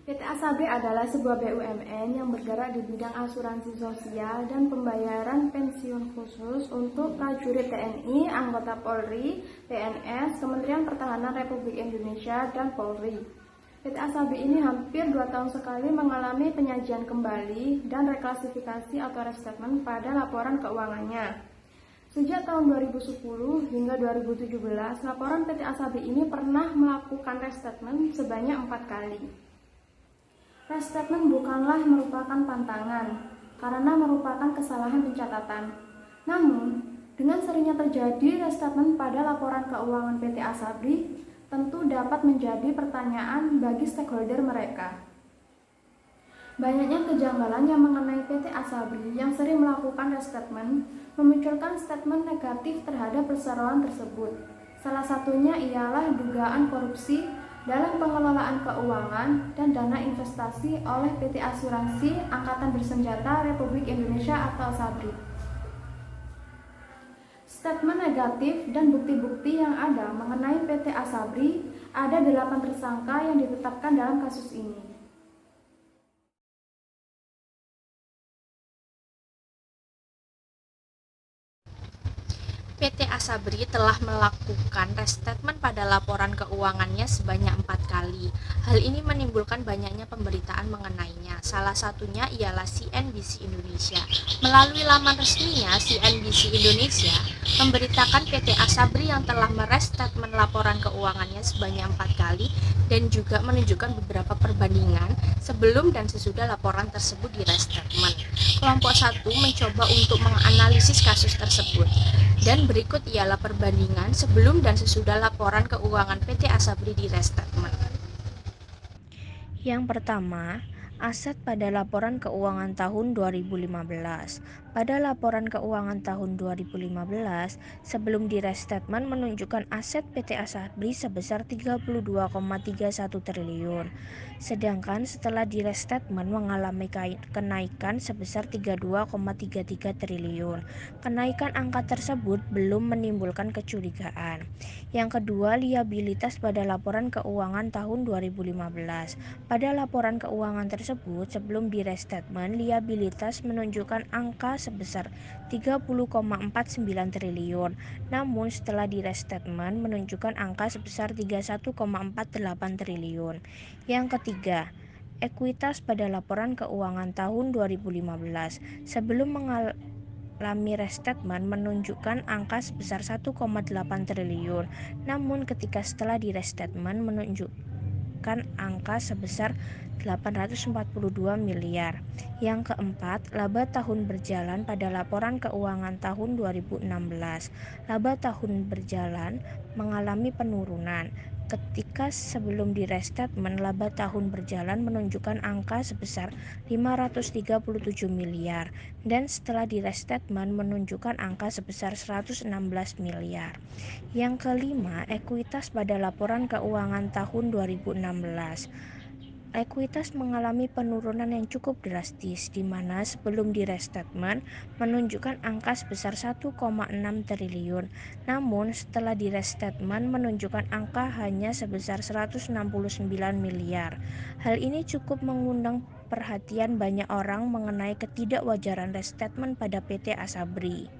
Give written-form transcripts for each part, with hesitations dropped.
PT Asabri adalah sebuah BUMN yang bergerak di bidang asuransi sosial dan pembayaran pensiun khusus untuk prajurit TNI, anggota Polri, PNS, Kementerian Pertahanan Republik Indonesia, dan Polri. PT Asabri ini hampir 2 tahun sekali mengalami penyajian kembali dan reklasifikasi atau restatement pada laporan keuangannya. Sejak tahun 2010 hingga 2017, laporan PT Asabri ini pernah melakukan restatement sebanyak 4 kali. Restatement bukanlah merupakan pantangan, karena merupakan kesalahan pencatatan. Namun, dengan seringnya terjadi restatement pada laporan keuangan PT Asabri, tentu dapat menjadi pertanyaan bagi stakeholder mereka. Banyaknya kejanggalan yang mengenai PT Asabri yang sering melakukan restatement memunculkan statement negatif terhadap perseroan tersebut. Salah satunya ialah dugaan korupsi dalam pengelolaan keuangan dan dana investasi oleh PT Asuransi Angkatan Bersenjata Republik Indonesia atau Asabri. Statement negatif dan bukti-bukti yang ada mengenai PT Asabri, ada 8 tersangka yang ditetapkan dalam kasus ini. PT Asabri telah melakukan restatement pada laporan keuangannya sebanyak 4 kali. Hal ini menimbulkan banyaknya pemberitaan mengenainya. Salah satunya ialah CNBC Indonesia. Melalui laman resminya, CNBC Indonesia memberitakan PT Asabri yang telah merestatement laporan keuangannya sebanyak 4 kali dan juga menunjukkan beberapa perbandingan sebelum dan sesudah laporan tersebut direstatement. Kelompok 1 mencoba untuk menganalisis kasus tersebut. Dan berikut ialah perbandingan sebelum dan sesudah laporan keuangan PT Asabri di restatement. Yang pertama, aset pada laporan keuangan tahun 2015. Pada laporan keuangan tahun 2015, sebelum di restatement menunjukkan aset PT Asabri sebesar 32,31 triliun. Sedangkan setelah di restatement mengalami kenaikan sebesar 32,33 triliun. Kenaikan angka tersebut belum menimbulkan kecurigaan. Yang kedua, liabilitas pada laporan keuangan tahun 2015. Pada laporan keuangan tersebut, sebelum di restatement, liabilitas menunjukkan angka sebesar 30,49 triliun. Namun setelah di restatement menunjukkan angka sebesar 31,48 triliun. Yang ketiga, ekuitas pada laporan keuangan tahun 2015. Sebelum mengalami restatement menunjukkan angka sebesar 1,8 triliun. Namun ketika setelah di restatement menunjukkan angka sebesar 842 miliar. Yang keempat, laba tahun berjalan pada laporan keuangan tahun 2016. Laba tahun berjalan mengalami penurunan. Ketika sebelum di restatement, laba tahun berjalan menunjukkan angka sebesar 537 miliar dan setelah di restatement menunjukkan angka sebesar 116 miliar. Yang kelima, ekuitas pada laporan keuangan tahun 2016. Ekuitas mengalami penurunan yang cukup drastis, di mana sebelum di restatement menunjukkan angka sebesar 1,6 triliun. Namun setelah di restatement menunjukkan angka hanya sebesar 169 miliar. Hal ini cukup mengundang perhatian banyak orang mengenai ketidakwajaran restatement pada PT Asabri.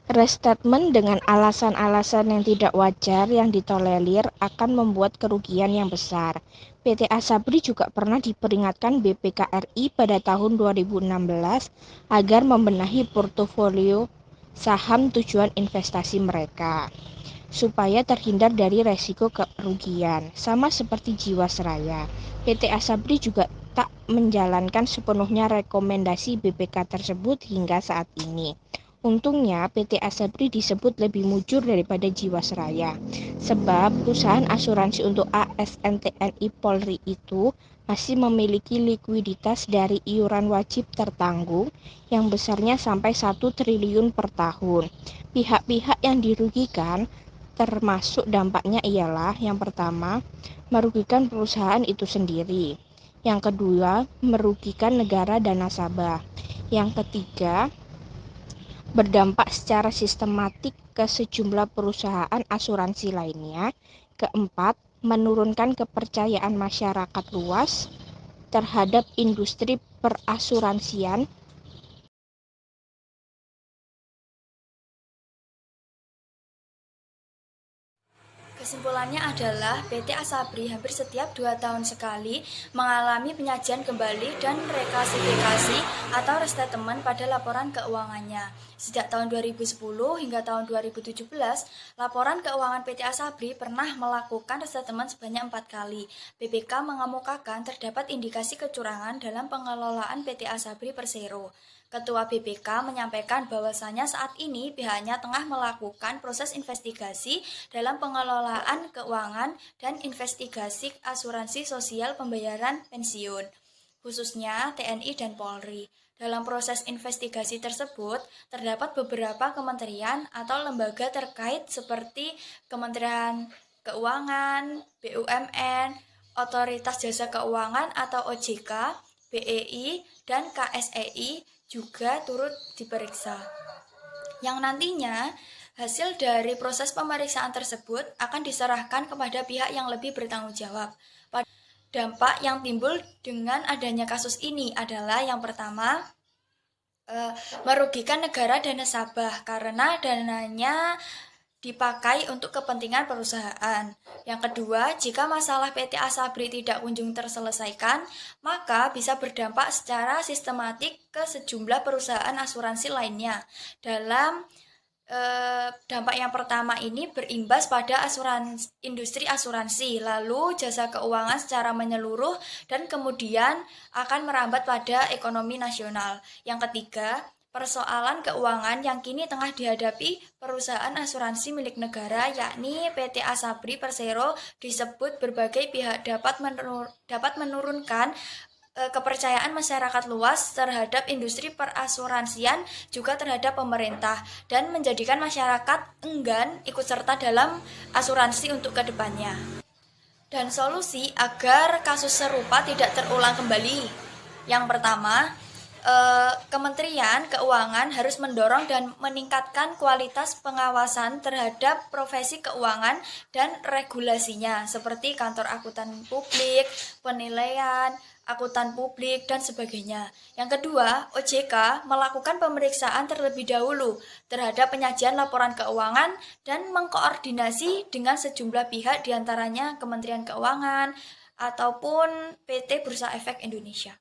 Restatement dengan alasan-alasan yang tidak wajar yang ditolerir akan membuat kerugian yang besar. PT Asabri juga pernah diperingatkan BPKRI pada tahun 2016 agar membenahi portofolio saham tujuan investasi mereka, supaya terhindar dari resiko kerugian. Sama seperti Jiwasraya, PT Asabri juga tak menjalankan sepenuhnya rekomendasi BPK tersebut hingga saat ini. Untungnya PT Asabri disebut lebih mujur daripada Jiwasraya, sebab perusahaan asuransi untuk ASN TNI Polri itu masih memiliki likuiditas dari iuran wajib tertanggung yang besarnya sampai 1 triliun per tahun. Pihak-pihak yang dirugikan termasuk dampaknya ialah yang pertama, merugikan perusahaan itu sendiri. Yang kedua, merugikan negara dan nasabah. Yang ketiga, berdampak secara sistematik ke sejumlah perusahaan asuransi lainnya. Keempat, menurunkan kepercayaan masyarakat luas terhadap industri perasuransian. Kesimpulannya adalah PT Asabri hampir setiap 2 tahun sekali mengalami penyajian kembali dan reklasifikasi atau restatement pada laporan keuangannya. Sejak tahun 2010 hingga tahun 2017, laporan keuangan PT Asabri pernah melakukan restatement sebanyak 4 kali. BPK mengemukakan terdapat indikasi kecurangan dalam pengelolaan PT Asabri Persero. Ketua BPK menyampaikan bahwasanya saat ini pihaknya tengah melakukan proses investigasi dalam pengelolaan keuangan dan investigasi asuransi sosial pembayaran pensiun, khususnya TNI dan Polri. Dalam proses investigasi tersebut, terdapat beberapa kementerian atau lembaga terkait seperti Kementerian Keuangan, BUMN, Otoritas Jasa Keuangan atau OJK, BEI, dan KSEI juga turut diperiksa. Yang nantinya hasil dari proses pemeriksaan tersebut akan diserahkan kepada pihak yang lebih bertanggung jawab. Dampak yang timbul dengan adanya kasus ini adalah yang pertama, merugikan negara dan nasabah karena dananya dipakai untuk kepentingan perusahaan. Yang kedua, jika masalah PT Asabri tidak kunjung terselesaikan, maka bisa berdampak secara sistematik ke sejumlah perusahaan asuransi lainnya. Dalam dampak yang pertama ini berimbas pada industri asuransi, lalu jasa keuangan secara menyeluruh, dan kemudian akan merambat pada ekonomi nasional. Yang ketiga, persoalan keuangan yang kini tengah dihadapi perusahaan asuransi milik negara, yakni PT Asabri Persero, disebut berbagai pihak dapat menurunkan kepercayaan masyarakat luas terhadap industri perasuransian, juga terhadap pemerintah, dan menjadikan masyarakat enggan ikut serta dalam asuransi untuk kedepannya. Dan solusi agar kasus serupa tidak terulang kembali. Yang pertama, Kementerian Keuangan harus mendorong dan meningkatkan kualitas pengawasan terhadap profesi keuangan dan regulasinya, seperti kantor akuntan publik, penilaian, akuntan publik, dan sebagainya. Yang kedua, OJK melakukan pemeriksaan terlebih dahulu terhadap penyajian laporan keuangan dan mengkoordinasi dengan sejumlah pihak, diantaranya Kementerian Keuangan ataupun PT Bursa Efek Indonesia.